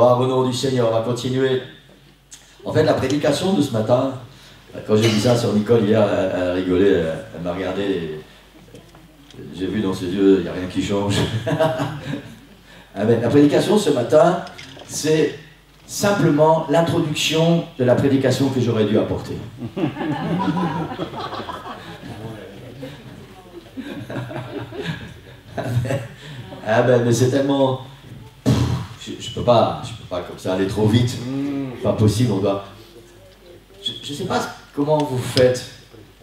Gloire au nom du Seigneur. On va continuer. En fait, la prédication de ce matin, quand j'ai dit ça sur Nicole hier, elle a rigolé, elle m'a regardé. J'ai vu dans ses yeux, il n'y a rien qui change. La prédication ce matin, c'est simplement l'introduction de la prédication que j'aurais dû apporter. Mais c'est tellement... Je peux pas comme ça aller trop vite. Pas possible, on doit... Je sais pas comment vous faites.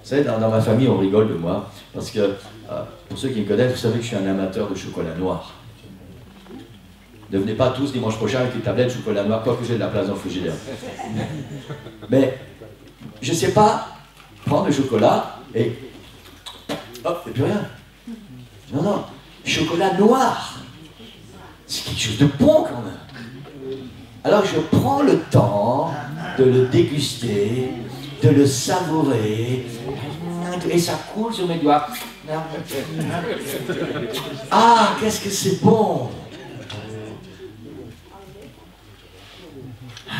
Vous savez, dans ma famille, on rigole de moi. Parce que, pour ceux qui me connaissent, vous savez que je suis un amateur de chocolat noir. Ne venez pas tous dimanche prochain avec une tablette de chocolat noir, quoique j'ai de la place dans le frigidaire. Mais, je sais pas prendre le chocolat et... hop, et plus rien. Non, non, chocolat noir. C'est quelque chose de bon quand même. Alors je prends le temps de le déguster, de le savourer, et ça coule sur mes doigts. Ah, qu'est-ce que c'est bon!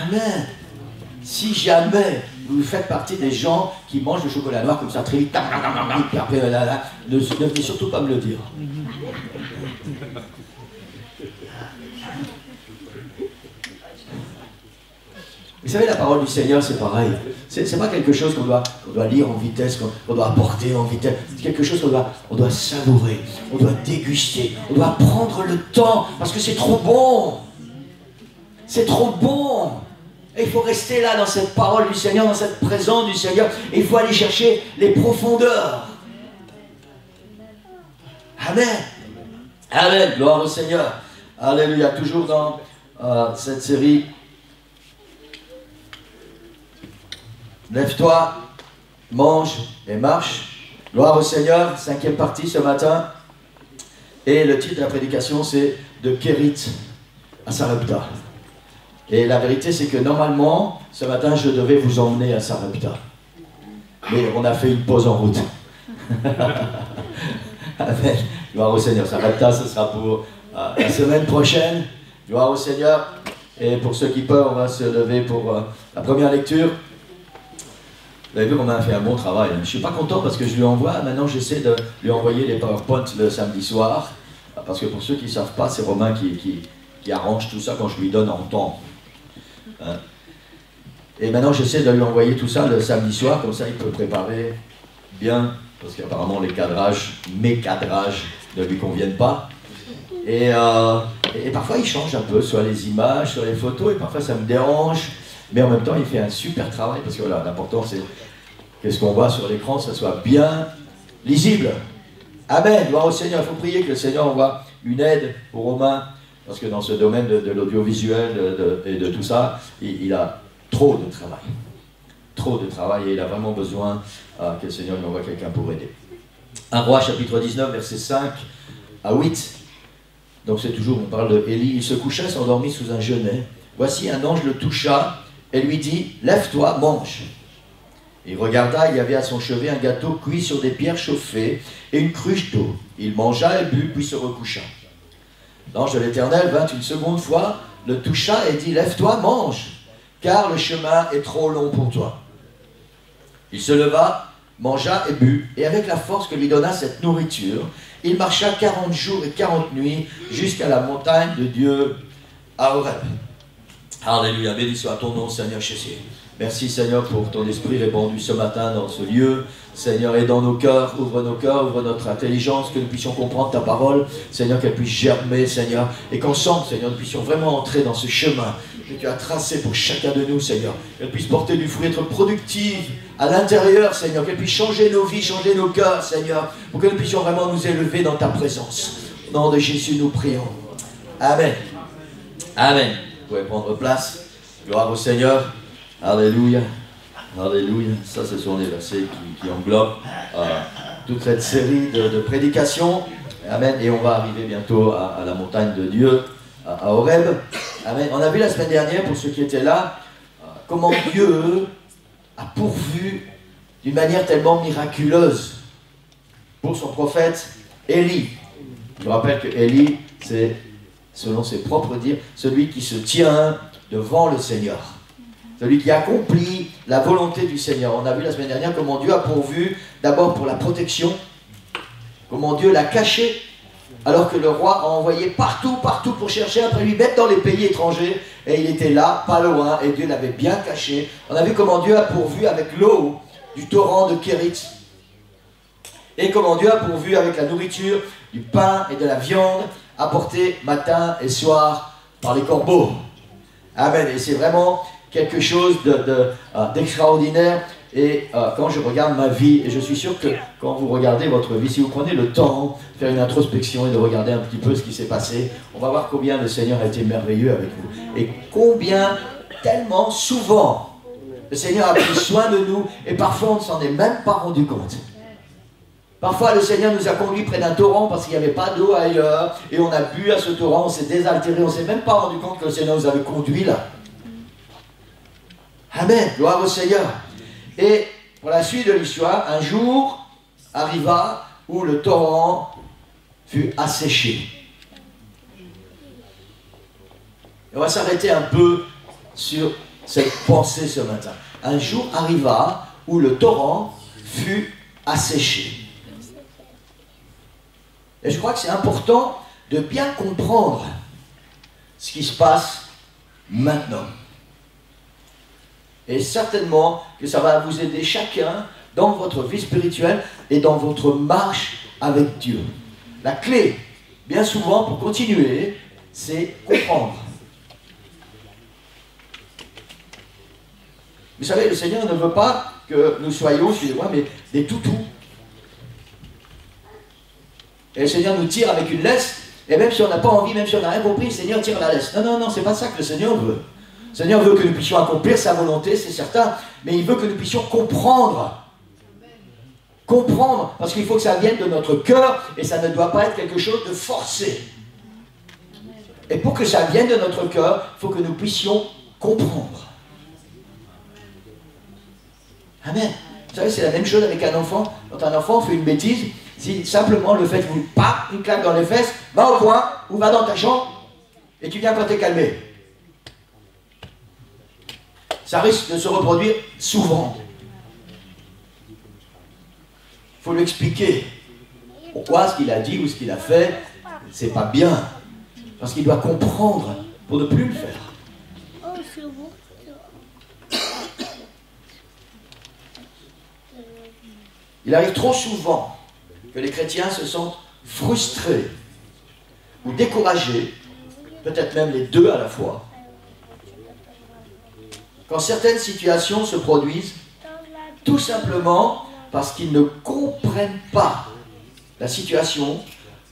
Amen. Si jamais vous faites partie des gens qui mangent le chocolat noir comme ça très vite, puis après, ne venez surtout pas me le dire. Vous savez, la parole du Seigneur, c'est pareil. C'est pas quelque chose qu'on doit lire en vitesse, qu'on doit apporter en vitesse. C'est quelque chose qu'on doit savourer, on doit déguster, on doit prendre le temps, parce que c'est trop bon. C'est trop bon. Et il faut rester là dans cette parole du Seigneur, dans cette présence du Seigneur. Et il faut aller chercher les profondeurs. Amen. Amen. Gloire au Seigneur. Alléluia. Toujours dans cette série. Lève-toi, mange et marche. Gloire au Seigneur, 5e partie ce matin. Et le titre de la prédication, c'est de Kérit à Sarepta. Et la vérité, c'est que normalement, ce matin, je devais vous emmener à Sarepta. Mais on a fait une pause en route. Amen. Gloire au Seigneur. Sarepta, ce sera pour la semaine prochaine. Gloire au Seigneur. Et pour ceux qui peuvent, on va se lever pour la première lecture. Vous avez vu qu'on a fait un bon travail. Je ne suis pas content parce que je lui envoie, maintenant j'essaie de lui envoyer les PowerPoints le samedi soir. Parce que pour ceux qui ne savent pas, c'est Romain qui arrange tout ça quand je lui donne en temps. Hein? Et maintenant j'essaie de lui envoyer tout ça le samedi soir, comme ça il peut préparer bien, parce qu'apparemment mes cadrages ne lui conviennent pas. Et parfois il change un peu, soit les images, soit les photos, et parfois ça me dérange. Mais en même temps, il fait un super travail, parce que voilà, l'important c'est que ce qu'on voit sur l'écran, ça soit bien lisible. Amen, gloire au Seigneur. Il faut prier que le Seigneur envoie une aide pour Romain, parce que dans ce domaine de l'audiovisuel et de tout ça, il a trop de travail. Trop de travail, et il a vraiment besoin que le Seigneur lui envoie quelqu'un pour aider. 1 Roi, chapitre 19, versets 5 à 8. Donc c'est toujours, on parle de Élie. Il se coucha, s'endormit sous un genêt. Voici un ange le toucha, et lui dit, lève-toi, mange. Il regarda, il y avait à son chevet un gâteau cuit sur des pierres chauffées et une cruche d'eau. Il mangea et but, puis se recoucha. L'ange de l'Éternel vint une seconde fois, le toucha et dit, lève-toi, mange, car le chemin est trop long pour toi. Il se leva, mangea et but, et avec la force que lui donna cette nourriture, il marcha 40 jours et 40 nuits jusqu'à la montagne de Dieu à Horeb. Alléluia, béni soit ton nom, Seigneur Jésus. Merci, Seigneur, pour ton esprit répandu ce matin dans ce lieu. Seigneur, aide dans nos cœurs, ouvre notre intelligence, que nous puissions comprendre ta parole. Seigneur, qu'elle puisse germer, Seigneur, et qu'ensemble, Seigneur, nous puissions vraiment entrer dans ce chemin que tu as tracé pour chacun de nous, Seigneur. Qu'elle puisse porter du fruit, être productive à l'intérieur, Seigneur. Qu'elle puisse changer nos vies, changer nos cœurs, Seigneur, pour que nous puissions vraiment nous élever dans ta présence. Au nom de Jésus, nous prions. Amen. Amen. Vous pouvez prendre place. Gloire au Seigneur. Alléluia. Alléluia. Ça, ce sont les versets qui englobent toute cette série de prédications. Amen. Et on va arriver bientôt à la montagne de Dieu, à Horeb. Amen. On a vu la semaine dernière, pour ceux qui étaient là, comment Dieu a pourvu d'une manière tellement miraculeuse pour son prophète Élie. Je vous rappelle que Élie, c'est selon ses propres dires, celui qui se tient devant le Seigneur. Celui qui accomplit la volonté du Seigneur. On a vu la semaine dernière comment Dieu a pourvu d'abord pour la protection, comment Dieu l'a caché, alors que le roi a envoyé partout pour chercher après lui, mettre dans les pays étrangers, et il était là, pas loin, et Dieu l'avait bien caché. On a vu comment Dieu a pourvu avec l'eau du torrent de Kérit, et comment Dieu a pourvu avec la nourriture, du pain et de la viande, apportés matin et soir par les corbeaux. Amen. Et c'est vraiment quelque chose d'extraordinaire. Et quand je regarde ma vie, et je suis sûr que quand vous regardez votre vie, si vous prenez le temps de faire une introspection et de regarder un petit peu ce qui s'est passé, on va voir combien le Seigneur a été merveilleux avec vous. Et combien, tellement souvent, le Seigneur a pris soin de nous, et parfois on ne s'en est même pas rendu compte. Parfois le Seigneur nous a conduits près d'un torrent parce qu'il n'y avait pas d'eau ailleurs, et on a bu à ce torrent, on s'est désaltéré, on ne s'est même pas rendu compte que le Seigneur nous avait conduits là. Amen, gloire au Seigneur. Et pour la suite de l'histoire, un jour arriva où le torrent fut asséché. Et on va s'arrêter un peu sur cette pensée ce matin. Un jour arriva où le torrent fut asséché. Et je crois que c'est important de bien comprendre ce qui se passe maintenant. Et certainement que ça va vous aider chacun dans votre vie spirituelle et dans votre marche avec Dieu. La clé, bien souvent, pour continuer, c'est comprendre. Vous savez, le Seigneur ne veut pas que nous soyons, excusez-moi, mais des toutous. Et le Seigneur nous tire avec une laisse, et même si on n'a pas envie, même si on n'a rien compris, le Seigneur tire la laisse. Non, non, non, c'est pas ça que le Seigneur veut. Le Seigneur veut que nous puissions accomplir sa volonté, c'est certain, mais il veut que nous puissions comprendre. Comprendre, parce qu'il faut que ça vienne de notre cœur, et ça ne doit pas être quelque chose de forcé. Et pour que ça vienne de notre cœur, il faut que nous puissions comprendre. Amen. Vous savez, c'est la même chose avec un enfant. Quand un enfant fait une bêtise, si simplement le fait que vous une claque dans les fesses, va au coin, ou va dans ta chambre, et tu viens quand tu es calmé. Ça risque de se reproduire souvent. Il faut lui expliquer pourquoi ce qu'il a dit ou ce qu'il a fait, c'est pas bien. Parce qu'il doit comprendre pour ne plus le faire. Il arrive trop souvent que les chrétiens se sentent frustrés ou découragés, peut-être même les deux à la fois, quand certaines situations se produisent, tout simplement parce qu'ils ne comprennent pas la situation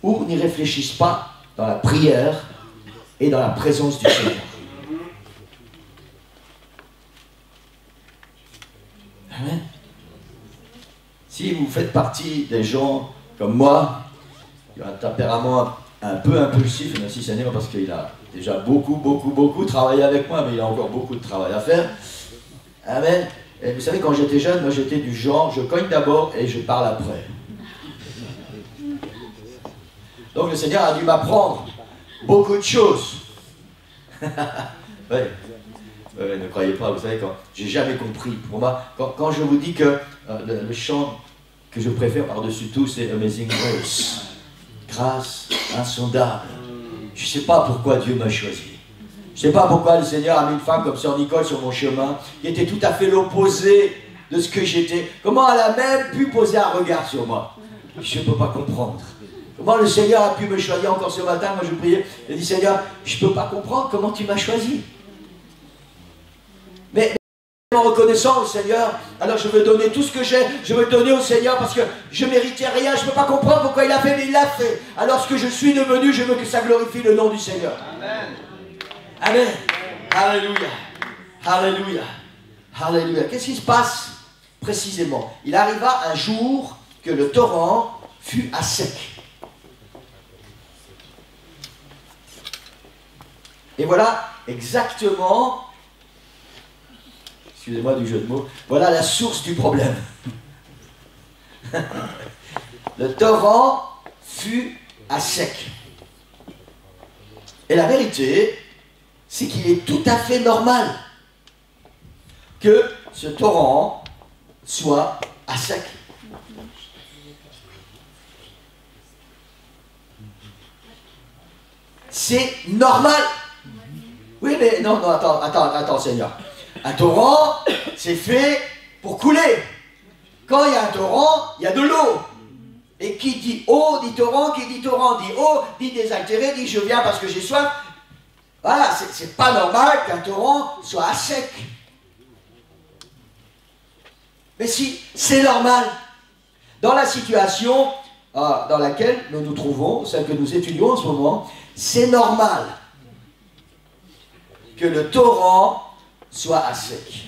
ou n'y réfléchissent pas dans la prière et dans la présence du Seigneur. Amen. Si vous faites partie des gens comme moi, qui ont un tempérament un peu impulsif, merci Seigneur parce qu'il a déjà beaucoup travaillé avec moi, mais il a encore beaucoup de travail à faire. Amen. Et vous savez, quand j'étais jeune, moi j'étais du genre, je cogne d'abord et je parle après. Donc le Seigneur a dû m'apprendre beaucoup de choses. Ouais. Ne croyez pas, vous savez, quand j'ai jamais compris. Pour moi, quand je vous dis que le chant que je préfère par-dessus tout, c'est Amazing Grace. Grâce insondable. Je ne sais pas pourquoi Dieu m'a choisi. Je ne sais pas pourquoi le Seigneur a mis une femme comme Sœur Nicole sur mon chemin, qui était tout à fait l'opposé de ce que j'étais. Comment elle a même pu poser un regard sur moi? Je ne peux pas comprendre. Comment le Seigneur a pu me choisir encore ce matin? Moi je priais, je dis Seigneur, je ne peux pas comprendre comment tu m'as choisi. Mais en reconnaissant au Seigneur, alors je veux donner tout ce que j'ai, je veux donner au Seigneur parce que je ne méritais rien, je ne peux pas comprendre pourquoi il a fait, mais il l'a fait. Alors ce que je suis devenu, je veux que ça glorifie le nom du Seigneur. Amen. Amen. Alléluia. Alléluia. Alléluia. Qu'est-ce qui se passe précisément? Il arriva un jour que le torrent fut à sec. Et voilà exactement, excusez-moi du jeu de mots, voilà la source du problème. Le torrent fut à sec. Et la vérité, c'est qu'il est tout à fait normal que ce torrent soit à sec. C'est normal. Oui, mais non, non, attends, Seigneur. Un torrent, c'est fait pour couler. Quand il y a un torrent, il y a de l'eau. Et qui dit eau, dit torrent, qui dit torrent, dit eau, dit désaltéré, dit je viens parce que j'ai soif. Voilà, c'est pas normal qu'un torrent soit à sec. Mais si, c'est normal. Dans la situation dans laquelle nous nous trouvons, celle que nous étudions en ce moment, c'est normal que le torrent soit à sec.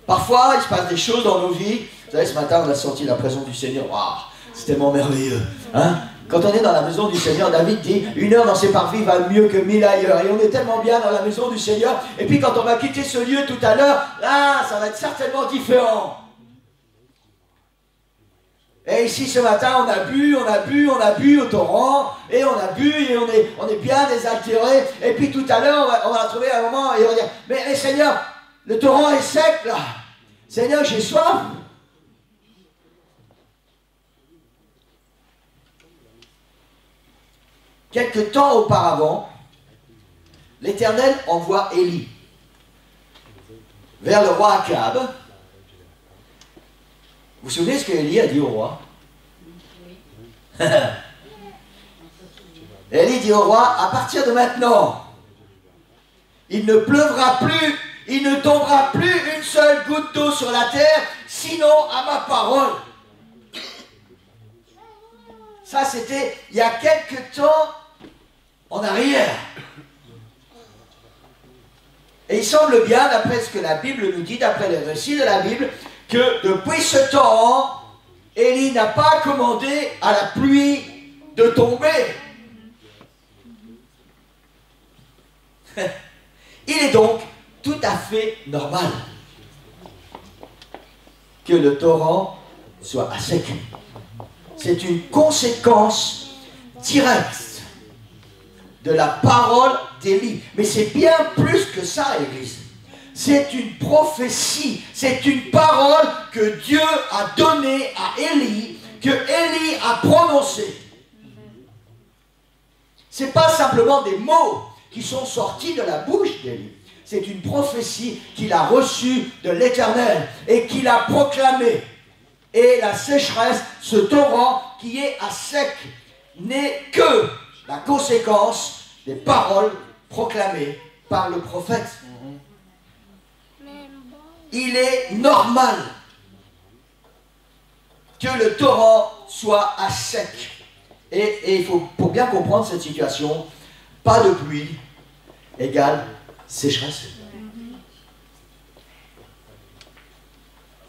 Parfois, il se passe des choses dans nos vies. Vous savez, ce matin, on a senti la présence du Seigneur. Waouh, c'est tellement merveilleux. Hein? Quand on est dans la maison du Seigneur, David dit, 1 heure dans ses parvis va mieux que 1000 ailleurs. Et on est tellement bien dans la maison du Seigneur. Et puis quand on va quitter ce lieu tout à l'heure, là, ça va être certainement différent. Et ici, ce matin, on a bu au torrent, et on a bu, et on est bien désaltéré. Et puis tout à l'heure, on va trouver un moment, et on va dire, mais Seigneur, le torrent est sec, là. Seigneur, j'ai soif. Quelque temps auparavant, l'Éternel envoie Élie vers le roi Akab. Vous vous souvenez ce que Élie a dit au roi? Oui. Élie dit au roi, à partir de maintenant, il ne pleuvra plus, il ne tombera plus une seule goutte d'eau sur la terre, sinon à ma parole. Ça, c'était il y a quelque temps en arrière. Et il semble bien, d'après ce que la Bible nous dit, d'après les récits de la Bible, que depuis ce temps, Élie n'a pas commandé à la pluie de tomber. Il est donc tout à fait normal que le torrent soit à sec. C'est une conséquence directe de la parole d'Élie. Mais c'est bien plus que ça, Église. C'est une prophétie, c'est une parole que Dieu a donnée à Élie, que Élie a prononcée. Ce n'est pas simplement des mots qui sont sortis de la bouche d'Élie. C'est une prophétie qu'il a reçue de l'Éternel et qu'il a proclamée. Et la sécheresse, ce torrent qui est à sec, n'est que la conséquence des paroles proclamées par le prophète. Il est normal que le torrent soit à sec. Et il faut, pour bien comprendre cette situation, pas de pluie égale sécheresse.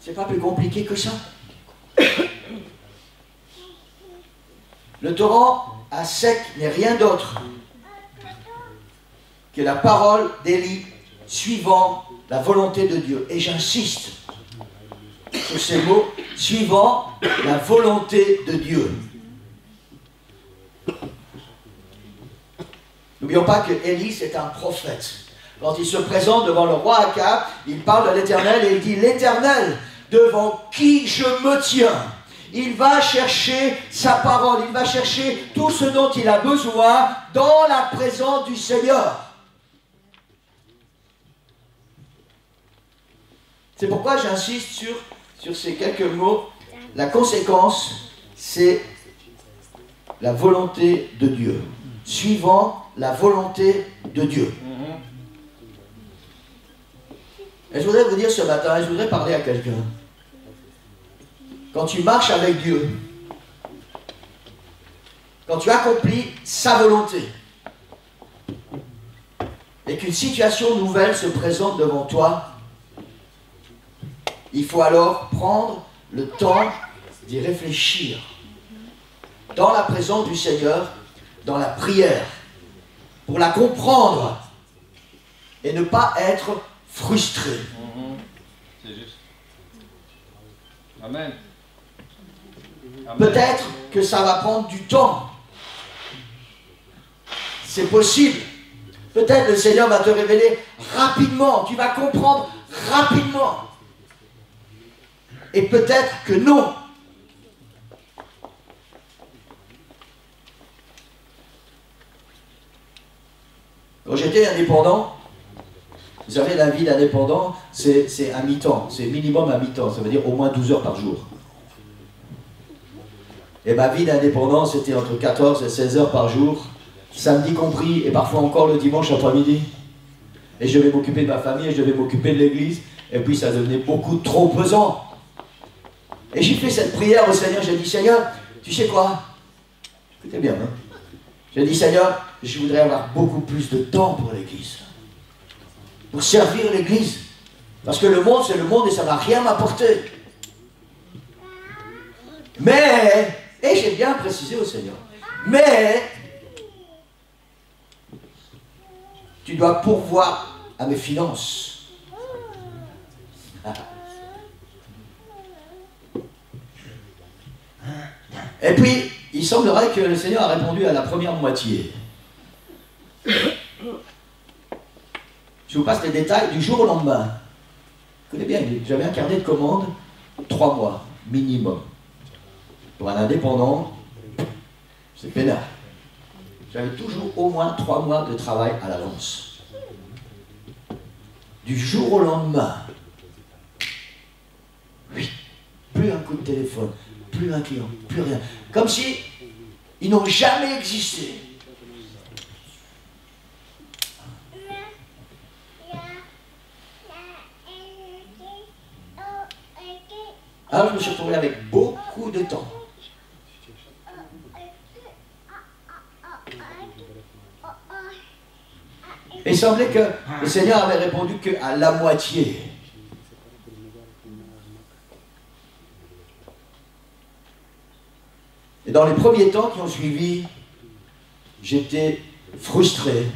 C'est pas plus compliqué que ça. Le torrent à sec n'est rien d'autre que la parole d'Élie suivant la volonté de Dieu. Et j'insiste sur ces mots, suivant la volonté de Dieu. N'oublions pas que Élie, c'est un prophète. Quand il se présente devant le roi Akab, il parle de l'Éternel et il dit, l'Éternel, devant qui je me tiens. Il va chercher sa parole, il va chercher tout ce dont il a besoin dans la présence du Seigneur. C'est pourquoi j'insiste sur ces quelques mots. La conséquence, c'est la volonté de Dieu. Suivant la volonté de Dieu. Et je voudrais vous dire ce matin, et je voudrais parler à quelqu'un. Quand tu marches avec Dieu, quand tu accomplis sa volonté, et qu'une situation nouvelle se présente devant toi, il faut alors prendre le temps d'y réfléchir. Dans la présence du Seigneur, dans la prière, pour la comprendre et ne pas être frustré. C'est juste. Amen. Peut-être que ça va prendre du temps. c'est possible. Peut-être le Seigneur va te révéler rapidement, tu vas comprendre rapidement. Et peut-être que non. Quand j'étais indépendant, vous savez, la vie d'indépendant, c'est à mi-temps, c'est minimum à mi-temps, ça veut dire au moins 12 heures par jour. Et ma vie d'indépendant, c'était entre 14 et 16 heures par jour, samedi compris, et parfois encore le dimanche après-midi. Et je devais m'occuper de ma famille, et je devais m'occuper de l'église, et puis ça devenait beaucoup trop pesant. Et j'ai fait cette prière au Seigneur, j'ai dit, Seigneur, tu sais quoi? Écoutez bien, hein? J'ai dit, Seigneur, je voudrais avoir beaucoup plus de temps pour l'église. Pour servir l'église. Parce que le monde, c'est le monde et ça ne va rien m'apporter. Mais, et j'ai bien précisé au Seigneur, mais, tu dois pourvoir à mes finances. Et puis, il semblerait que le Seigneur a répondu à la première moitié. Je vous passe les détails du jour au lendemain. Vous connaissez bien, j'avais un carnet de commandes, 3 mois, minimum. Pour un indépendant, c'est pénal. J'avais toujours au moins 3 mois de travail à l'avance. Du jour au lendemain, oui, plus un coup de téléphone, plus un client, plus rien. Comme si ils n'ont jamais existé. Alors je me suis retrouvé avec beaucoup de temps. Et il semblait que le Seigneur avait répondu qu'à la moitié. Et dans les premiers temps qui ont suivi, j'étais frustré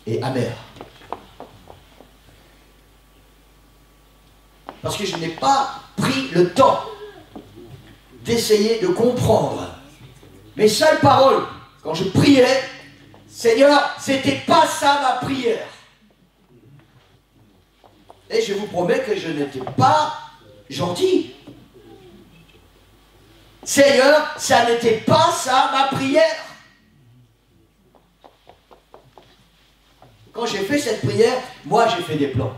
et amer. Parce que je n'ai pas pris le temps d'essayer de comprendre mes seules paroles. Quand je priais, Seigneur, c'était pas ça ma prière. Et je vous promets que je n'étais pas gentil. Seigneur, ça n'était pas ça ma prière. Quand j'ai fait cette prière, moi j'ai fait des plans.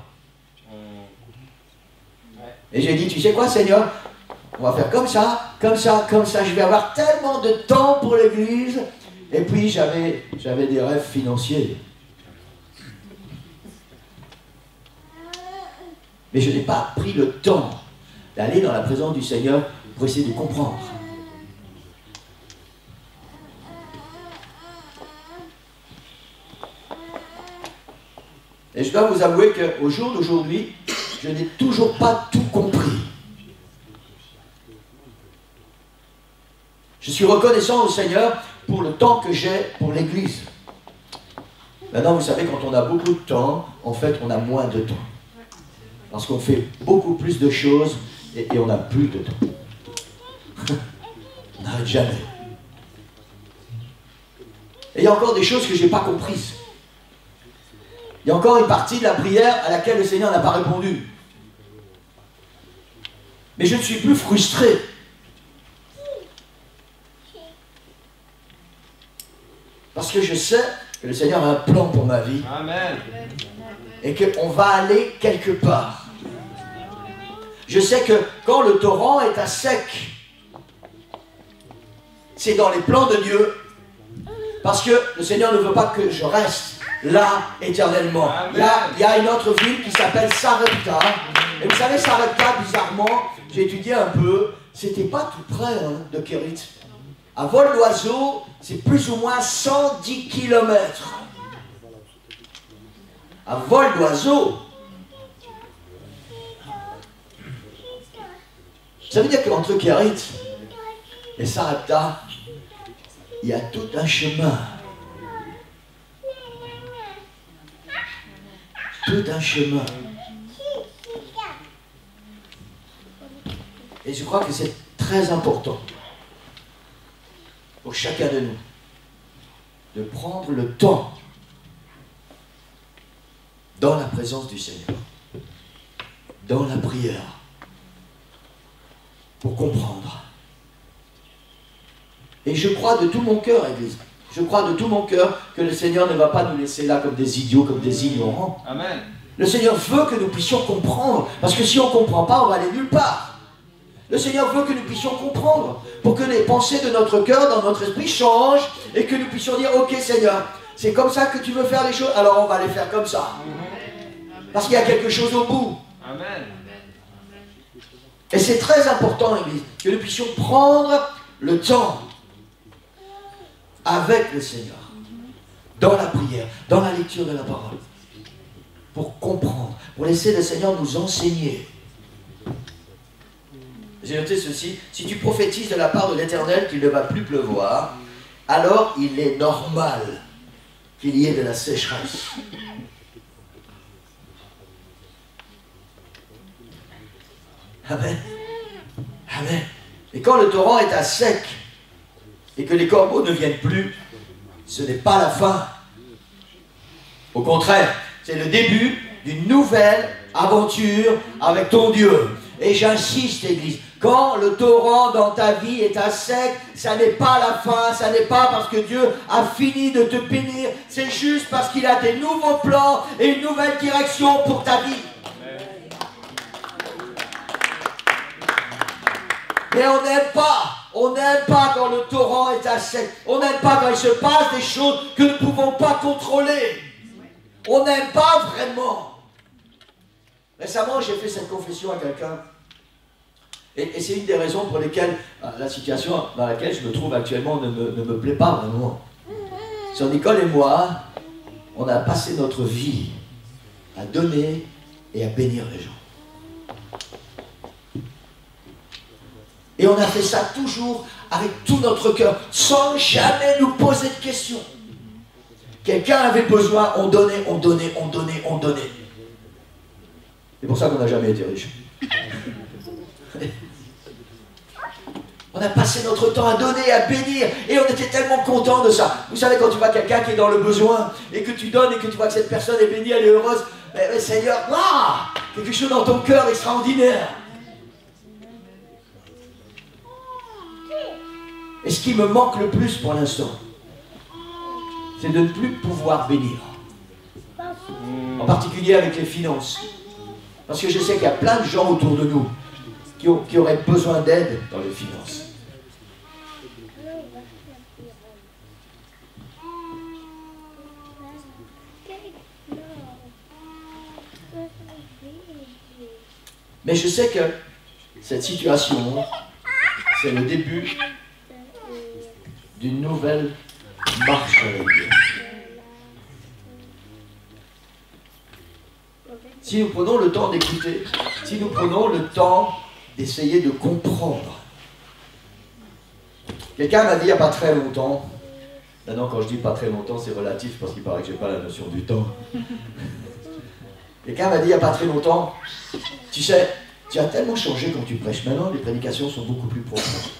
Et j'ai dit, tu sais quoi Seigneur, on va faire comme ça, comme ça, comme ça. Je vais avoir tellement de temps pour l'église. Et puis j'avais des rêves financiers. Mais je n'ai pas pris le temps d'aller dans la présence du Seigneur pour essayer de comprendre. Et je dois vous avouer qu'au jour d'aujourd'hui, je n'ai toujours pas tout compris. Je suis reconnaissant au Seigneur pour le temps que j'ai pour l'Église. Maintenant, vous savez, quand on a beaucoup de temps, en fait, on a moins de temps. Parce qu'on fait beaucoup plus de choses et on n'a plus de temps. On n'arrête jamais. Et il y a encore des choses que je n'ai pas comprises. Il y a encore une partie de la prière à laquelle le Seigneur n'a pas répondu. Mais je ne suis plus frustré. Parce que je sais que le Seigneur a un plan pour ma vie. Amen. Et qu'on va aller quelque part. Je sais que quand le torrent est à sec, c'est dans les plans de Dieu. Parce que le Seigneur ne veut pas que je reste là éternellement. Il y a une autre ville qui s'appelle Sarepta. Et vous savez, Sarepta, bizarrement, j'ai étudié un peu, c'était pas tout près de Kérit. À vol d'oiseau, c'est plus ou moins 110 km. À vol d'oiseau. Ça veut dire qu'entre Kérit et Sarepta, il y a tout un chemin. Tout un chemin. Et je crois que c'est très important pour chacun de nous de prendre le temps dans la présence du Seigneur, dans la prière, pour comprendre. Et je crois de tout mon cœur, Église, je crois de tout mon cœur que le Seigneur ne va pas nous laisser là comme des idiots, comme des ignorants. Amen. Le Seigneur veut que nous puissions comprendre, parce que si on ne comprend pas, on va aller nulle part. Le Seigneur veut que nous puissions comprendre, pour que les pensées de notre cœur, dans notre esprit, changent, et que nous puissions dire, ok Seigneur, c'est comme ça que tu veux faire les choses, alors on va les faire comme ça. Parce qu'il y a quelque chose au bout. Amen. Et c'est très important, Église, que nous puissions prendre le temps avec le Seigneur, dans la prière, dans la lecture de la parole, pour comprendre, pour laisser le Seigneur nous enseigner. J'ai noté ceci, si tu prophétises de la part de l'Éternel qu'il ne va plus pleuvoir, alors il est normal qu'il y ait de la sécheresse. Amen. Amen. Et quand le torrent est à sec et que les corbeaux ne viennent plus, ce n'est pas la fin. Au contraire, c'est le début d'une nouvelle aventure avec ton Dieu. Et j'insiste, Église, quand le torrent dans ta vie est à sec, ça n'est pas la fin, ça n'est pas parce que Dieu a fini de te bénir, c'est juste parce qu'il a des nouveaux plans et une nouvelle direction pour ta vie. Mais on n'aime pas quand le torrent est à sec, on n'aime pas quand il se passe des choses que nous ne pouvons pas contrôler. On n'aime pas vraiment. Récemment, j'ai fait cette confession à quelqu'un. Et c'est une des raisons pour lesquelles la situation dans laquelle je me trouve actuellement ne me plaît pas vraiment. Sœur Nicole et moi, on a passé notre vie à donner et à bénir les gens. Et on a fait ça toujours avec tout notre cœur, sans jamais nous poser de questions. Quelqu'un avait besoin, on donnait, on donnait, on donnait, on donnait. C'est pour ça qu'on n'a jamais été riche. On a passé notre temps à donner, à bénir, et on était tellement contents de ça. Vous savez, quand tu vois quelqu'un qui est dans le besoin, et que tu donnes, et que tu vois que cette personne est bénie, elle est heureuse, mais Seigneur, waouh, quelque chose dans ton cœur extraordinaire. Et ce qui me manque le plus pour l'instant, c'est de ne plus pouvoir bénir. En particulier avec les finances. Parce que je sais qu'il y a plein de gens autour de nous qui auraient besoin d'aide dans les finances. Mais je sais que cette situation, c'est le début d'une nouvelle marche avec Dieu. Si nous prenons le temps d'écouter, si nous prenons le temps d'essayer de comprendre. Quelqu'un m'a dit il n'y a pas très longtemps, maintenant quand je dis pas très longtemps c'est relatif parce qu'il paraît que je n'ai pas la notion du temps. Quelqu'un m'a dit il n'y a pas très longtemps, tu sais, tu as tellement changé quand tu prêches, maintenant les prédications sont beaucoup plus profondes.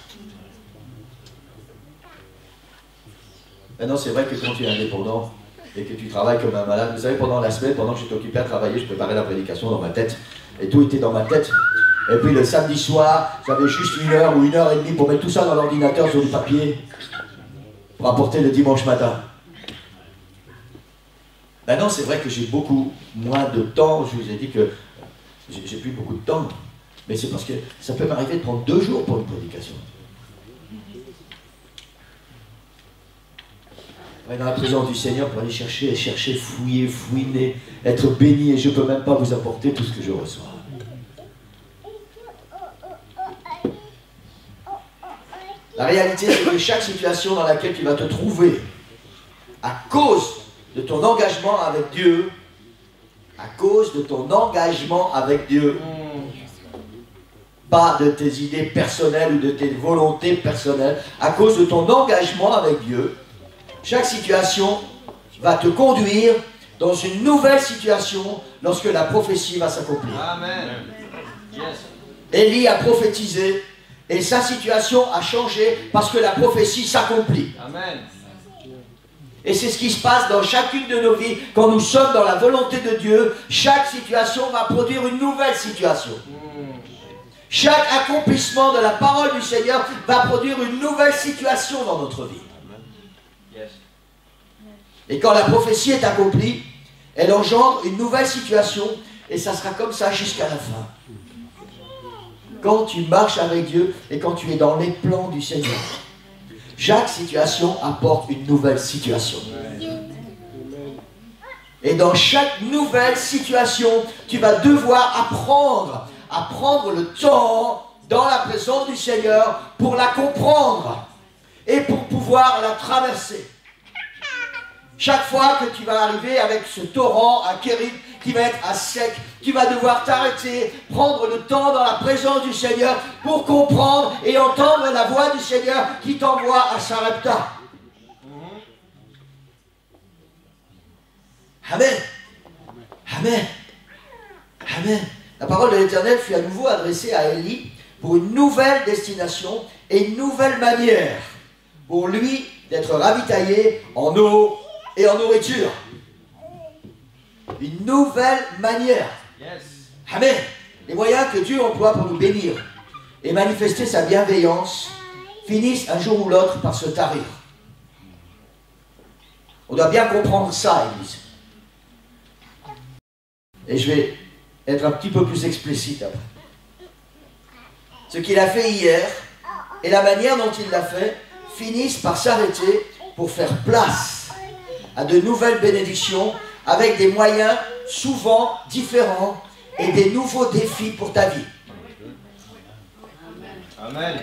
Maintenant c'est vrai que quand tu es indépendant, et que tu travailles comme un malade. Vous savez, pendant la semaine, pendant que j'étais occupé à travailler, je préparais la prédication dans ma tête. Et tout était dans ma tête. Et puis le samedi soir, j'avais juste 1 heure ou 1h30 pour mettre tout ça dans l'ordinateur sur du papier. Pour apporter le dimanche matin. Maintenant, c'est vrai que j'ai beaucoup moins de temps. Je vous ai dit que j'ai plus beaucoup de temps. Mais c'est parce que ça peut m'arriver de prendre 2 jours pour une prédication. Dans la présence du Seigneur pour aller chercher, fouiller, fouiner, être béni, et je ne peux même pas vous apporter tout ce que je reçois. La réalité, c'est que chaque situation dans laquelle tu vas te trouver, à cause de ton engagement avec Dieu, pas de tes idées personnelles ou de tes volontés personnelles, à cause de ton engagement avec Dieu, chaque situation va te conduire dans une nouvelle situation lorsque la prophétie va s'accomplir. Amen. Yes. Élie a prophétisé et sa situation a changé parce que la prophétie s'accomplit. Amen. Et c'est ce qui se passe dans chacune de nos vies. Quand nous sommes dans la volonté de Dieu, chaque situation va produire une nouvelle situation. Chaque accomplissement de la parole du Seigneur va produire une nouvelle situation dans notre vie. Et quand la prophétie est accomplie, elle engendre une nouvelle situation, et ça sera comme ça jusqu'à la fin. Quand tu marches avec Dieu et quand tu es dans les plans du Seigneur, chaque situation apporte une nouvelle situation. Et dans chaque nouvelle situation, tu vas devoir apprendre à prendre le temps dans la présence du Seigneur pour la comprendre et pour pouvoir la traverser. Chaque fois que tu vas arriver avec ce torrent à Kérit qui va être à sec, tu vas devoir t'arrêter, prendre le temps dans la présence du Seigneur pour comprendre et entendre la voix du Seigneur qui t'envoie à Sarepta. Amen. Amen. Amen. La parole de l'Éternel fut à nouveau adressée à Élie pour une nouvelle destination et une nouvelle manière pour lui d'être ravitaillé en eau et en nourriture. Une nouvelle manière. Amen. Les moyens que Dieu emploie pour nous bénir et manifester sa bienveillance finissent un jour ou l'autre par se tarir. On doit bien comprendre ça, Église. Et je vais être un petit peu plus explicite après. Ce qu'il a fait hier et la manière dont il l'a fait finissent par s'arrêter pour faire place à de nouvelles bénédictions avec des moyens souvent différents et des nouveaux défis pour ta vie. Amen.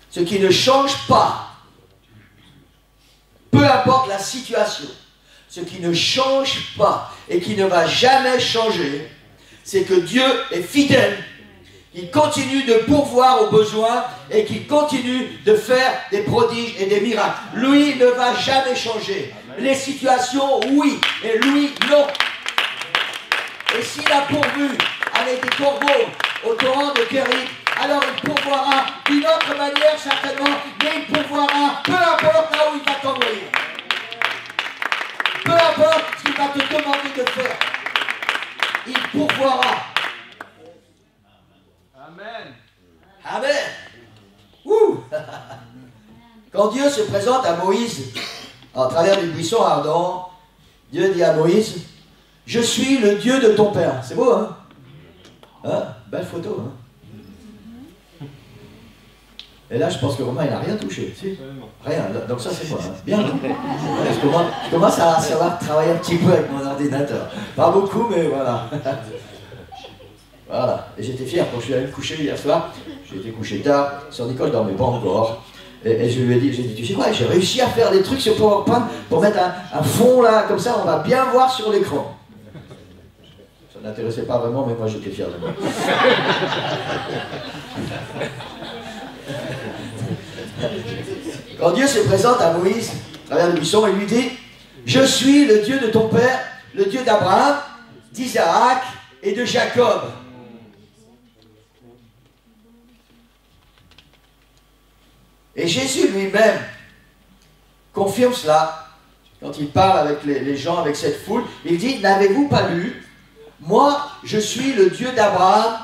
Ce qui ne change pas, peu importe la situation, ce qui ne change pas et qui ne va jamais changer, c'est que Dieu est fidèle. Il continue de pourvoir aux besoins et qu'il continue de faire des prodiges et des miracles. Lui ne va jamais changer. Amen. Les situations, oui, et lui, non. Et s'il a pourvu avec des corbeaux au torrent de Kérit, alors il pourvoira d'une autre manière certainement, mais il pourvoira peu importe là où il va t'envoyer. Peu importe ce qu'il va te demander de faire, il pourvoira. Amen. Amen. Ouh. Quand Dieu se présente à Moïse, à travers les buissons ardents, Dieu dit à Moïse, « Je suis le Dieu de ton père. » C'est beau, hein? Belle photo, hein? Et là, je pense que Romain, il n'a rien touché. Si? Rien. Donc ça, c'est moi. Hein. Bien. Hein? Je commence à savoir travailler un petit peu avec mon ordinateur. Pas beaucoup, mais voilà. Voilà. Et j'étais fier quand je suis allé me coucher hier soir. J'ai été couché tard. Sœur Nicole ne dormait pas encore. Et je lui ai dit, tu sais quoi, j'ai réussi à faire des trucs sur PowerPoint pour mettre un fond là, comme ça, on va bien voir sur l'écran. Ça n'intéressait pas vraiment, mais moi j'étais fier de moi. Quand Dieu se présente à Moïse, à travers le buisson, il lui dit, « Je suis le Dieu de ton père, le Dieu d'Abraham, d'Isaac et de Jacob. » Et Jésus lui-même confirme cela quand il parle avec les gens, avec cette foule. Il dit, « N'avez-vous pas lu? Moi, je suis le Dieu d'Abraham,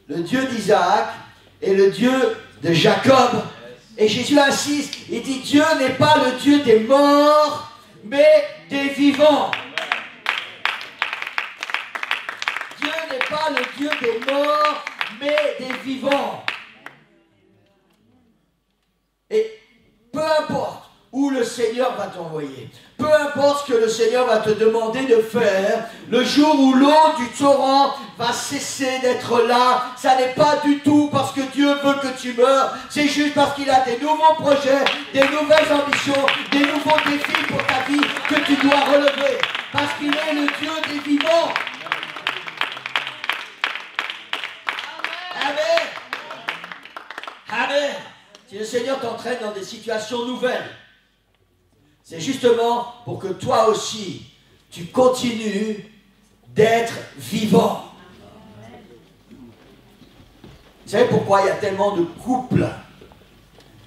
le Dieu d'Isaac et le Dieu de Jacob. » Et Jésus insiste, il dit, Dieu n'est pas le Dieu des morts, mais des vivants. Dieu n'est pas le Dieu des morts, mais des vivants. Et peu importe où le Seigneur va t'envoyer, peu importe ce que le Seigneur va te demander de faire, le jour où l'eau du torrent va cesser d'être là, ça n'est pas du tout parce que Dieu veut que tu meurs, c'est juste parce qu'il a des nouveaux projets, des nouvelles ambitions, des nouveaux défis pour ta vie que tu dois relever, parce qu'il est le Dieu des vivants. Amen. Amen. Si le Seigneur t'entraîne dans des situations nouvelles, c'est justement pour que toi aussi, tu continues d'être vivant. Vous savez pourquoi il y a tellement de couples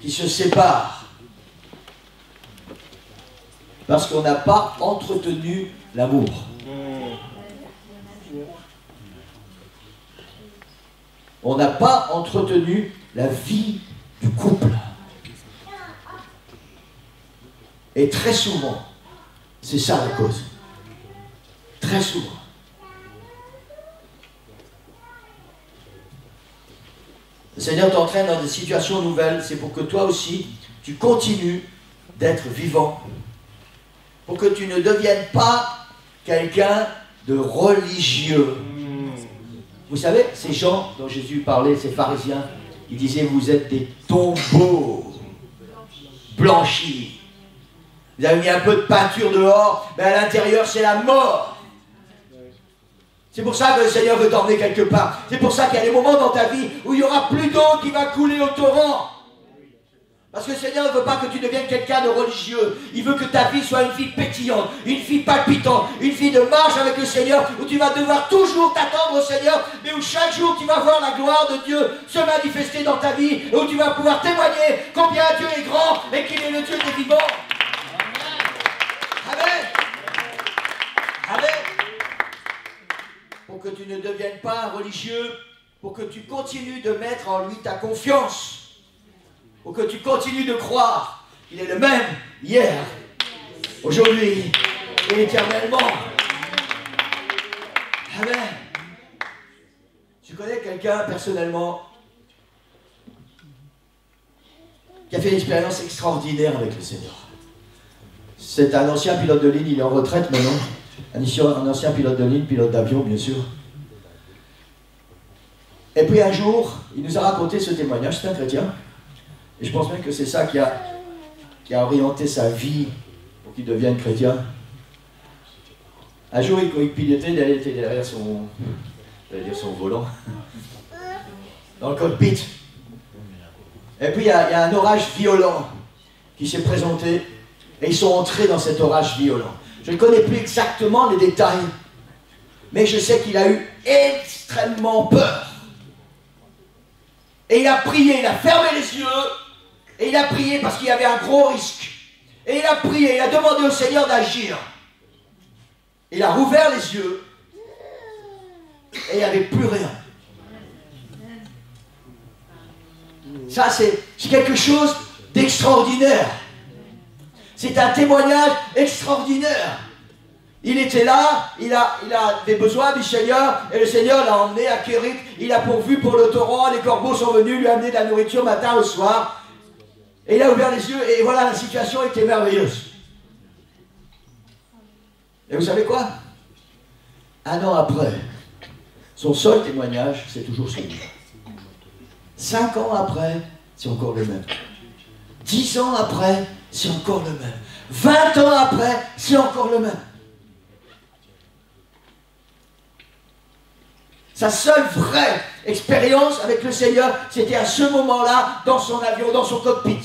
qui se séparent? Parce qu'on n'a pas entretenu l'amour. On n'a pas entretenu la vie du couple. Et très souvent, c'est ça la cause. Très souvent. Le Seigneur t'entraîne dans des situations nouvelles, c'est pour que toi aussi, tu continues d'être vivant. Pour que tu ne deviennes pas quelqu'un de religieux. Vous savez, ces gens dont Jésus parlait, ces pharisiens, ils disaient, vous êtes des tombeaux blanchis. Vous avez mis un peu de peinture dehors, mais à l'intérieur, c'est la mort. C'est pour ça que le Seigneur veut t'emmener quelque part. C'est pour ça qu'il y a des moments dans ta vie où il n'y aura plus d'eau qui va couler au torrent. Parce que le Seigneur ne veut pas que tu deviennes quelqu'un de religieux. Il veut que ta vie soit une vie pétillante, une vie palpitante, une vie de marche avec le Seigneur, où tu vas devoir toujours t'attendre au Seigneur, mais où chaque jour tu vas voir la gloire de Dieu se manifester dans ta vie, et où tu vas pouvoir témoigner combien Dieu est grand et qu'il est le Dieu des vivants. Amen. Amen. Pour que tu ne deviennes pas un religieux, pour que tu continues de mettre en lui ta confiance. Pour que tu continues de croire qu'il est le même hier, aujourd'hui et éternellement. Amen. Tu connais quelqu'un personnellement qui a fait une expérience extraordinaire avec le Seigneur. C'est un ancien pilote de ligne, il est en retraite maintenant. Un ancien pilote de ligne, pilote d'avion bien sûr. Et puis un jour, il nous a raconté ce témoignage, c'est un chrétien. Et je pense même que c'est ça qui a orienté sa vie pour qu'il devienne chrétien. Un jour, il pilotait, il était derrière son volant, dans le cockpit. Et puis, il y a un orage violent qui s'est présenté, et ils sont entrés dans cet orage violent. Je ne connais plus exactement les détails, mais je sais qu'il a eu extrêmement peur. Et il a prié, il a fermé les yeux, et il a prié parce qu'il y avait un gros risque. Et il a prié, il a demandé au Seigneur d'agir. Il a rouvert les yeux, et il n'y avait plus rien. Ça, c'est quelque chose d'extraordinaire. C'est un témoignage extraordinaire. Il était là, il avait besoin du Seigneur, et le Seigneur l'a emmené à Kérit. Il a pourvu pour le torrent, les corbeaux sont venus lui amener de la nourriture matin au soir. Et il a ouvert les yeux, et voilà, la situation était merveilleuse. Et vous savez quoi? Un an après, son seul témoignage, c'est toujours celui-là. 5 ans après, c'est encore le même. 10 ans après, c'est encore le même. 20 ans après, c'est encore le même. Sa seule vraie expérience avec le Seigneur, c'était à ce moment-là, dans son avion, dans son cockpit.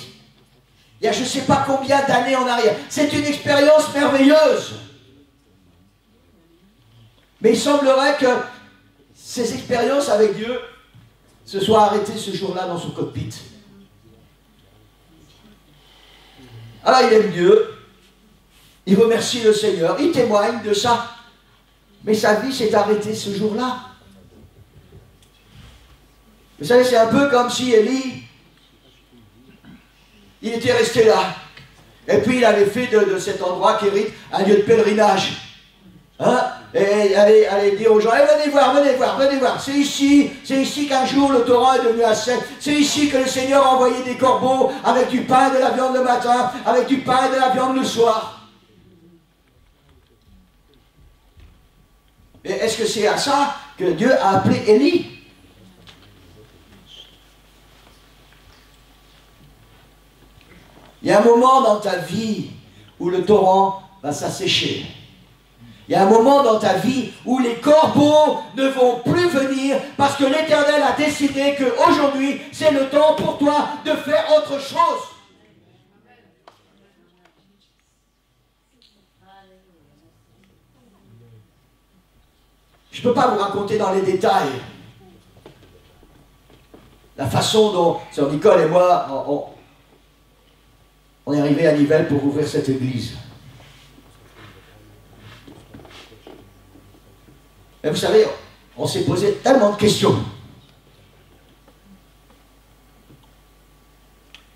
Il y a je ne sais pas combien d'années en arrière. C'est une expérience merveilleuse. Mais il semblerait que ces expériences avec Dieu se soient arrêtées ce jour-là dans son cockpit. Alors il aime Dieu, il remercie le Seigneur, il témoigne de ça. Mais sa vie s'est arrêtée ce jour-là. Vous savez, c'est un peu comme si Élie, il était resté là. Et puis il avait fait de cet endroit, Kérit, un lieu de pèlerinage. Hein? Et allez dire aux gens, venez voir, venez voir, venez voir. C'est ici qu'un jour le torrent est devenu à sec. C'est ici que le Seigneur a envoyé des corbeaux avec du pain et de la viande le matin, avec du pain et de la viande le soir. Et est-ce que c'est à ça que Dieu a appelé Élie? Il y a un moment dans ta vie où le torrent va s'assécher. Il y a un moment dans ta vie où les corbeaux ne vont plus venir parce que l'Éternel a décidé qu'aujourd'hui, c'est le temps pour toi de faire autre chose. Je ne peux pas vous raconter dans les détails la façon dont Sœur Nicole et moi, on est arrivés à Nivelles pour ouvrir cette église. Et vous savez, on s'est posé tellement de questions.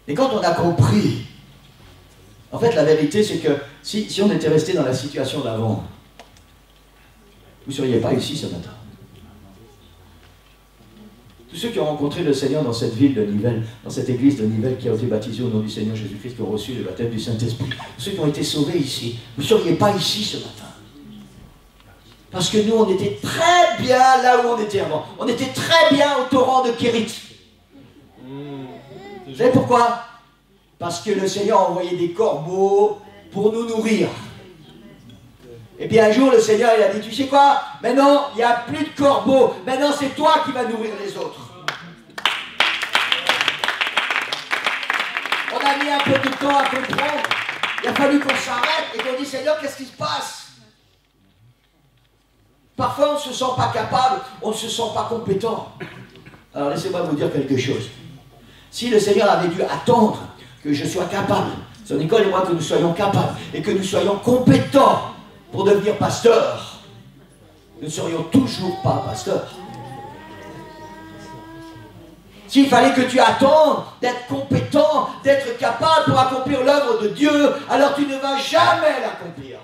Et quand on a compris, en fait, la vérité, c'est que si on était resté dans la situation d'avant, vous ne seriez pas ici ce matin. Tous ceux qui ont rencontré le Seigneur dans cette ville de Nivelles, dans cette église de Nivelles, qui a été baptisés au nom du Seigneur Jésus-Christ, qui ont reçu le baptême du Saint-Esprit, ceux qui ont été sauvés ici, vous ne seriez pas ici ce matin. Parce que nous, on était très bien là où on était avant. On était très bien au torrent de Kérit. Vous savez pourquoi? Parce que le Seigneur a envoyé des corbeaux pour nous nourrir. Et puis un jour, le Seigneur il a dit, tu sais quoi? Maintenant, il n'y a plus de corbeaux. Maintenant, c'est toi qui vas nourrir les autres. On a mis un peu de temps à comprendre. Il a fallu qu'on s'arrête et qu'on dise, Seigneur, qu'est-ce qui se passe? Parfois, on ne se sent pas capable, on ne se sent pas compétent. Alors, laissez-moi vous dire quelque chose. Si le Seigneur avait dû attendre que je sois capable, Sœur Nicole et moi, que nous soyons capables et que nous soyons compétents pour devenir pasteur, nous ne serions toujours pas pasteurs. S'il fallait que tu attendes d'être compétent, d'être capable pour accomplir l'œuvre de Dieu, alors tu ne vas jamais l'accomplir.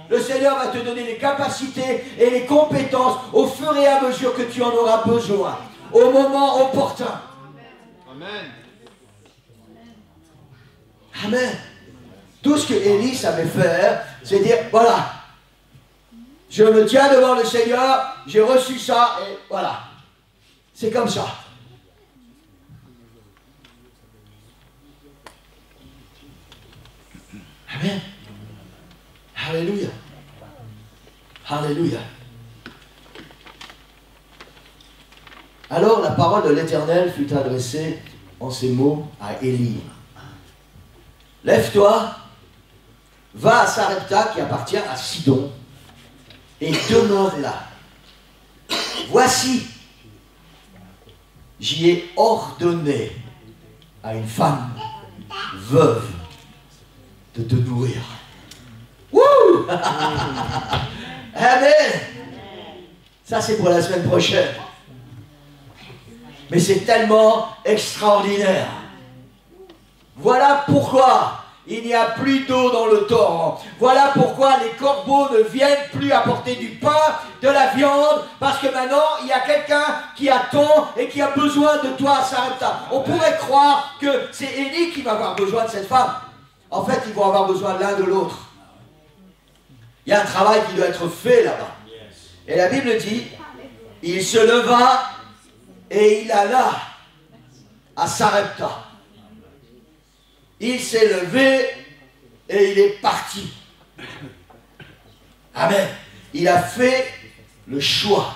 Le Seigneur va te donner les capacités et les compétences au fur et à mesure que tu en auras besoin, au moment opportun. Amen. Amen. Tout ce que Élie savait faire, c'est dire, voilà, je me tiens devant le Seigneur, j'ai reçu ça, et voilà. C'est comme ça. Amen. Alléluia. Alléluia. Alors la parole de l'Éternel fut adressée en ces mots à Élie. Lève-toi, va à Sarepta qui appartient à Sidon et demeure là. Voici, j'y ai ordonné à une femme veuve de te nourrir. Wouh! Amen! Ça c'est pour la semaine prochaine. Mais c'est tellement extraordinaire. Voilà pourquoi il n'y a plus d'eau dans le torrent. Voilà pourquoi les corbeaux ne viennent plus apporter du pain, de la viande, parce que maintenant, il y a quelqu'un qui attend et qui a besoin de toi à Sarepta. On pourrait croire que c'est Élie qui va avoir besoin de cette femme. En fait, ils vont avoir besoin l'un de l'autre. Il y a un travail qui doit être fait là-bas. Et la Bible dit, il se leva et il alla à Sarepta. Il s'est levé et il est parti. Amen. Il a fait le choix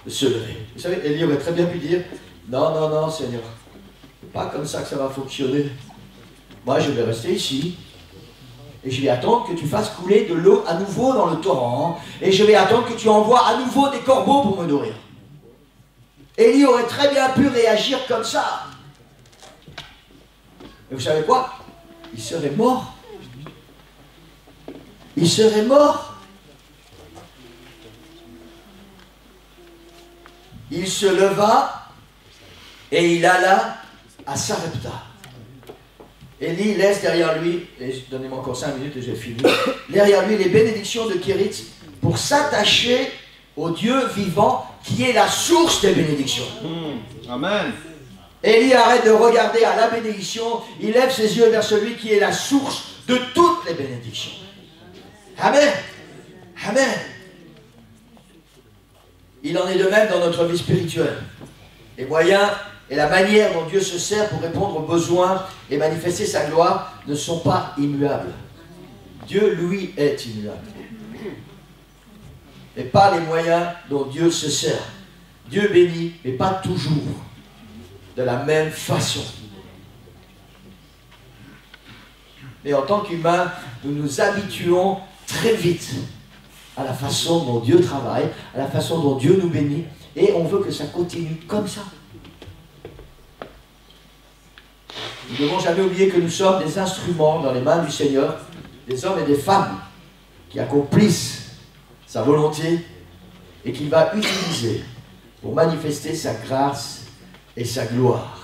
de se lever. Vous savez, Élie aurait très bien pu dire, non, non, non, Seigneur, c'est pas comme ça que ça va fonctionner. Moi, je vais rester ici. Et je vais attendre que tu fasses couler de l'eau à nouveau dans le torrent. Et je vais attendre que tu envoies à nouveau des corbeaux pour me nourrir. Élie aurait très bien pu réagir comme ça. Et vous savez quoi? Il serait mort. Il serait mort. Il se leva et il alla à Sarepta. Élie laisse derrière lui, et donnez-moi encore 5 minutes et j'ai fini, derrière lui les bénédictions de Kérit pour s'attacher au Dieu vivant qui est la source des bénédictions. Amen. Élie arrête de regarder à la bénédiction, il lève ses yeux vers celui qui est la source de toutes les bénédictions. Amen. Amen. Il en est de même dans notre vie spirituelle. Les moyens et la manière dont Dieu se sert pour répondre aux besoins et manifester sa gloire ne sont pas immuables. Dieu, lui, est immuable. Mais pas les moyens dont Dieu se sert. Dieu bénit, mais pas toujours de la même façon. Mais en tant qu'humains, nous nous habituons très vite à la façon dont Dieu travaille, à la façon dont Dieu nous bénit, et on veut que ça continue comme ça. Nous ne devons jamais oublier que nous sommes des instruments dans les mains du Seigneur, des hommes et des femmes qui accomplissent sa volonté et qu'il va utiliser pour manifester sa grâce et sa gloire.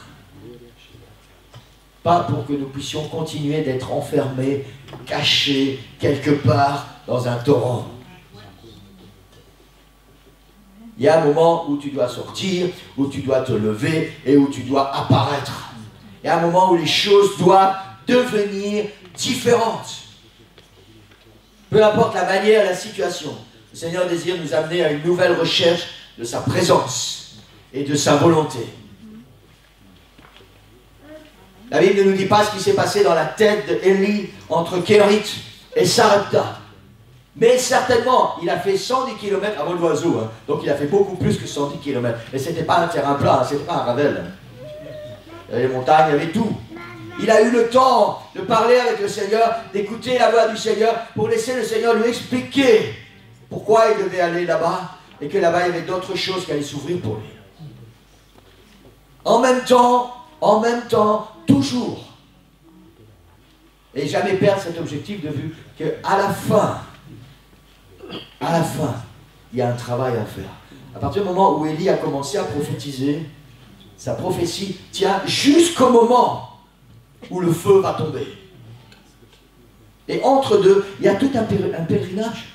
Pas pour que nous puissions continuer d'être enfermés, cachés, quelque part dans un torrent. Il y a un moment où tu dois sortir, où tu dois te lever et où tu dois apparaître. Il y a un moment où les choses doivent devenir différentes. Peu importe la manière, la situation, le Seigneur désire nous amener à une nouvelle recherche de sa présence et de sa volonté. La Bible ne nous dit pas ce qui s'est passé dans la tête d'Élie entre Kérit et Sarepta. Mais certainement, il a fait 110 km avant l'oiseau. Hein. Donc il a fait beaucoup plus que 110 km. Et ce n'était pas un terrain plat, ce n'était pas un Ravel. Il y avait les montagnes, il y avait tout. Il a eu le temps de parler avec le Seigneur, d'écouter la voix du Seigneur, pour laisser le Seigneur lui expliquer pourquoi il devait aller là-bas, et que là-bas il y avait d'autres choses qui allaient s'ouvrir pour lui. En même temps, toujours. Et jamais perdre cet objectif de vue, qu'à la fin, il y a un travail à faire. À partir du moment où Élie a commencé à prophétiser, sa prophétie tient jusqu'au moment où le feu va tomber. Et entre deux, il y a tout un pèlerinage.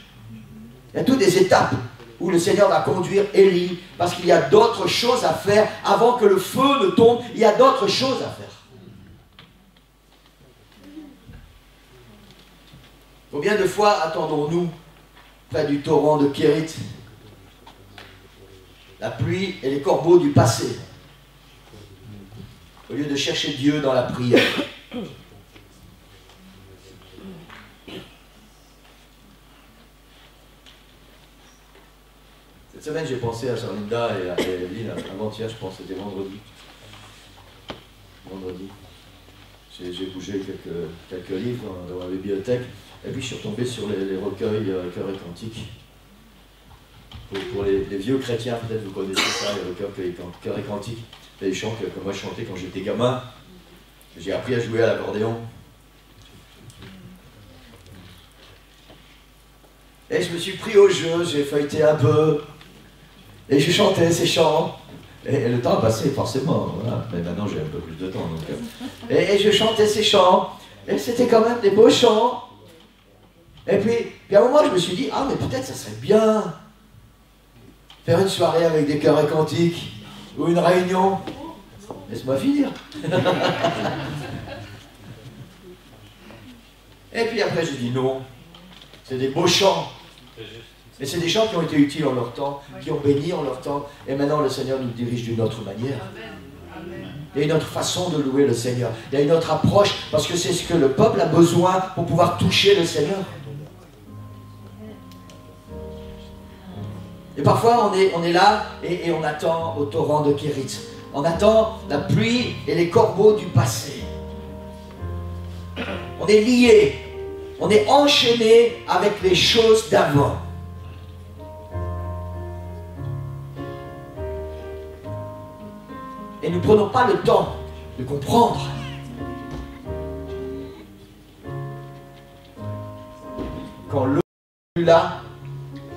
Il y a toutes des étapes où le Seigneur va conduire Élie, parce qu'il y a d'autres choses à faire avant que le feu ne tombe. Il y a d'autres choses à faire. Combien de fois attendons-nous près du torrent de Kérit, la pluie et les corbeaux du passé, au lieu de chercher Dieu dans la prière? Cette semaine, j'ai pensé à Sœur Linda et à Evelyne, avant-hier, je pense, c'était vendredi. J'ai bougé quelques livres dans ma bibliothèque, et puis je suis retombé sur les recueils Chœurs et Cantiques. Pour les vieux chrétiens, peut-être vous connaissez ça, les recueils Chœurs et Cantiques. C'est des chants que moi je chantais quand j'étais gamin. J'ai appris à jouer à l'accordéon. Et je me suis pris au jeu, j'ai feuilleté un peu, et je chantais ces chants. Et le temps a passé, forcément, voilà. Mais maintenant j'ai un peu plus de temps. Donc, et je chantais ces chants, et c'était quand même des beaux chants. Et puis à un moment je me suis dit, ah mais peut-être ça serait bien faire une soirée avec des chœurs et cantiques, ou une réunion. Laisse-moi finir. Et puis après j'ai dit non, c'est des beaux chants. Et c'est des chants qui ont été utiles en leur temps, qui ont béni en leur temps, et maintenant le Seigneur nous dirige d'une autre manière. Il y a une autre façon de louer le Seigneur, il y a une autre approche, parce que c'est ce que le peuple a besoin pour pouvoir toucher le Seigneur. Et parfois on est là et on attend au torrent de Kérit. On attend la pluie et les corbeaux du passé. On est lié, on est enchaîné avec les choses d'avant. Et nous ne prenons pas le temps de comprendre. Quand l'eau n'est plus là,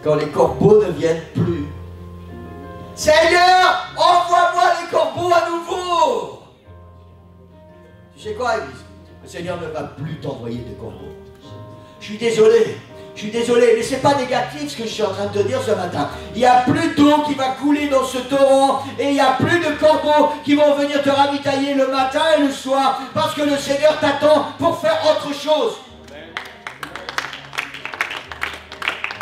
quand les corbeaux ne viennent plus. Seigneur, envoie-moi les corbeaux à nouveau. Tu sais quoi, Église? Le Seigneur ne va plus t'envoyer des corbeaux. Je suis désolé, mais ce n'est pas négatif ce que je suis en train de te dire ce matin. Il n'y a plus d'eau qui va couler dans ce torrent et il n'y a plus de corbeaux qui vont venir te ravitailler le matin et le soir parce que le Seigneur t'attend pour faire autre chose.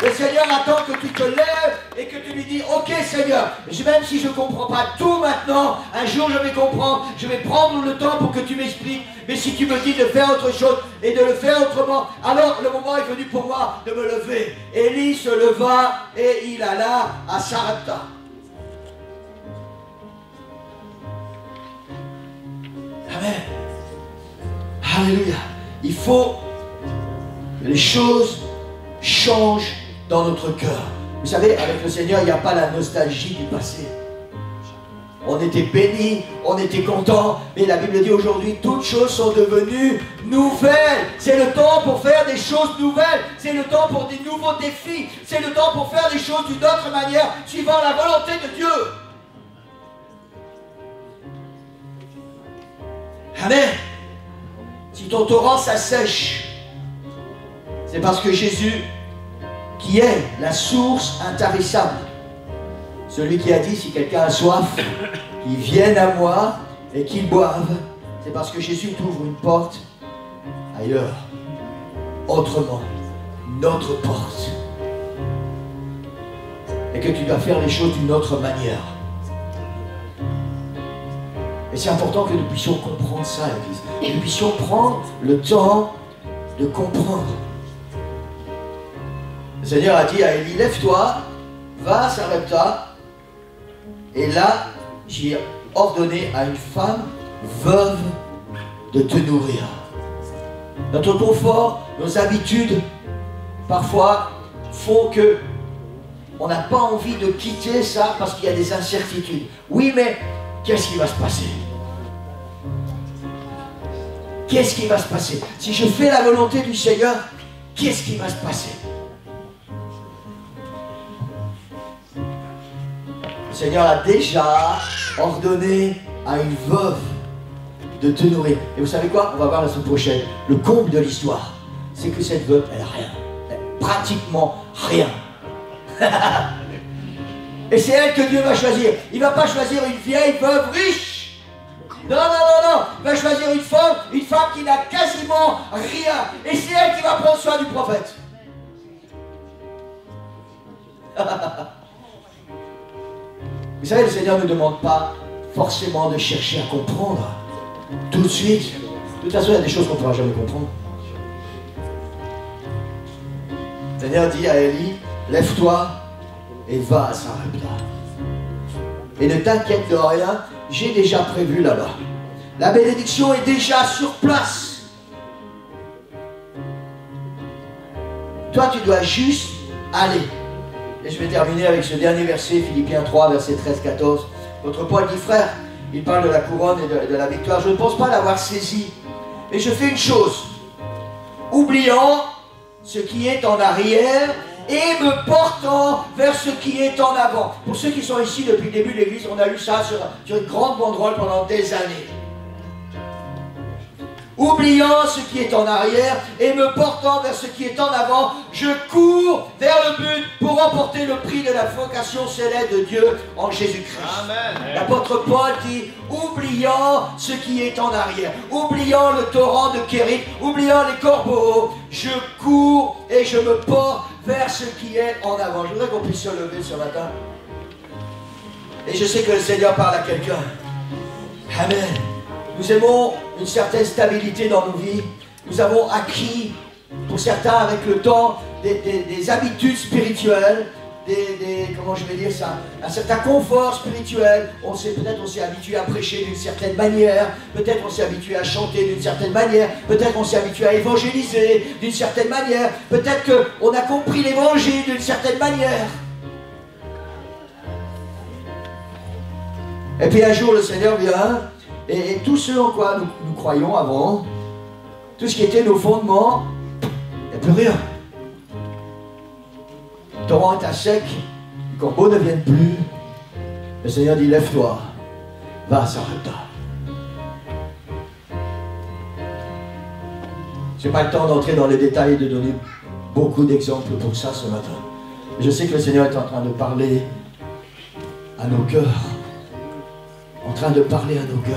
Le Seigneur attend que tu te lèves et que tu lui dis, ok Seigneur, même si je ne comprends pas tout maintenant, un jour je vais comprendre, je vais prendre le temps pour que tu m'expliques, mais si tu me dis de faire autre chose et de le faire autrement, alors le moment est venu pour moi de me lever. Élie se leva et il alla à Sarepta. Amen. Alléluia. Il faut que les choses changent dans notre cœur. Vous savez, avec le Seigneur, il n'y a pas la nostalgie du passé. on était bénis, on était contents. Mais la Bible dit aujourd'hui, toutes choses sont devenues nouvelles. C'est le temps pour faire des choses nouvelles. C'est le temps pour des nouveaux défis. C'est le temps pour faire des choses d'une autre manière, suivant la volonté de Dieu. Amen. Si ton torrent s'assèche, c'est parce que Jésus, qui est la source intarissable, celui qui a dit, si quelqu'un a soif, qu'il vienne à moi et qu'il boive, c'est parce que Jésus t'ouvre une porte ailleurs, autrement, notre porte. Et que tu dois faire les choses d'une autre manière. Et c'est important que nous puissions comprendre ça, l'Église. Que nous puissions prendre le temps de comprendre. Le Seigneur a dit à Élie, lève-toi, va à Sarepta, et là, j'ai ordonné à une femme veuve de te nourrir. Notre confort, nos habitudes, parfois, font que on n'a pas envie de quitter ça parce qu'il y a des incertitudes. Oui, mais qu'est-ce qui va se passer? Qu'est-ce qui va se passer? Si je fais la volonté du Seigneur, qu'est-ce qui va se passer? Le Seigneur a déjà ordonné à une veuve de te nourrir. Et vous savez quoi? On va voir la semaine prochaine. Le comble de l'histoire, c'est que cette veuve, elle n'a rien. Pratiquement rien. Et c'est elle que Dieu va choisir. Il ne va pas choisir une vieille veuve riche. Non, non, non, non. Il va choisir une femme qui n'a quasiment rien. Et c'est elle qui va prendre soin du prophète. Vous savez, le Seigneur ne nous demande pas forcément de chercher à comprendre tout de suite. De toute façon, il y a des choses qu'on ne pourra jamais comprendre. Le Seigneur dit à Élie, lève-toi et va à Sarepta. Et ne t'inquiète de rien, j'ai déjà prévu là-bas. La bénédiction est déjà sur place. Toi, tu dois juste aller. Et je vais terminer avec ce dernier verset, Philippiens 3, verset 13-14. Votre Paul dit, frère, il parle de la couronne et de la victoire. Je ne pense pas l'avoir saisi. Mais je fais une chose. Oubliant ce qui est en arrière et me portant vers ce qui est en avant. Pour ceux qui sont ici depuis le début de l'église, on a eu ça sur une grande banderole pendant des années. Oubliant ce qui est en arrière et me portant vers ce qui est en avant, je cours vers le but pour remporter le prix de la vocation céleste de Dieu en Jésus-Christ. L'apôtre Paul dit, oubliant ce qui est en arrière, oubliant le torrent de Kérit, oubliant les corbeaux, je cours et je me porte vers ce qui est en avant. Je voudrais qu'on puisse se lever ce matin. Et je sais que le Seigneur parle à quelqu'un. Amen. Nous aimons une certaine stabilité dans nos vies. Nous avons acquis, pour certains avec le temps, des habitudes spirituelles, comment je vais dire ça, un certain confort spirituel. Peut-être on s'est habitué à prêcher d'une certaine manière, peut-être on s'est habitué à chanter d'une certaine manière, peut-être on s'est habitué à évangéliser d'une certaine manière, peut-être qu'on a compris l'évangile d'une certaine manière. Et puis un jour le Seigneur vient, et tout ce en quoi nous croyons avant, tout ce qui était nos fondements, il n'y a plus rien. Le torrent est à sec, les corbeaux ne viennent plus. Le Seigneur dit, lève-toi, va à Sarepta. Je n'ai pas le temps d'entrer dans les détails et de donner beaucoup d'exemples pour ça ce matin. Mais je sais que le Seigneur est en train de parler à nos cœurs. En train de parler à nos cœurs.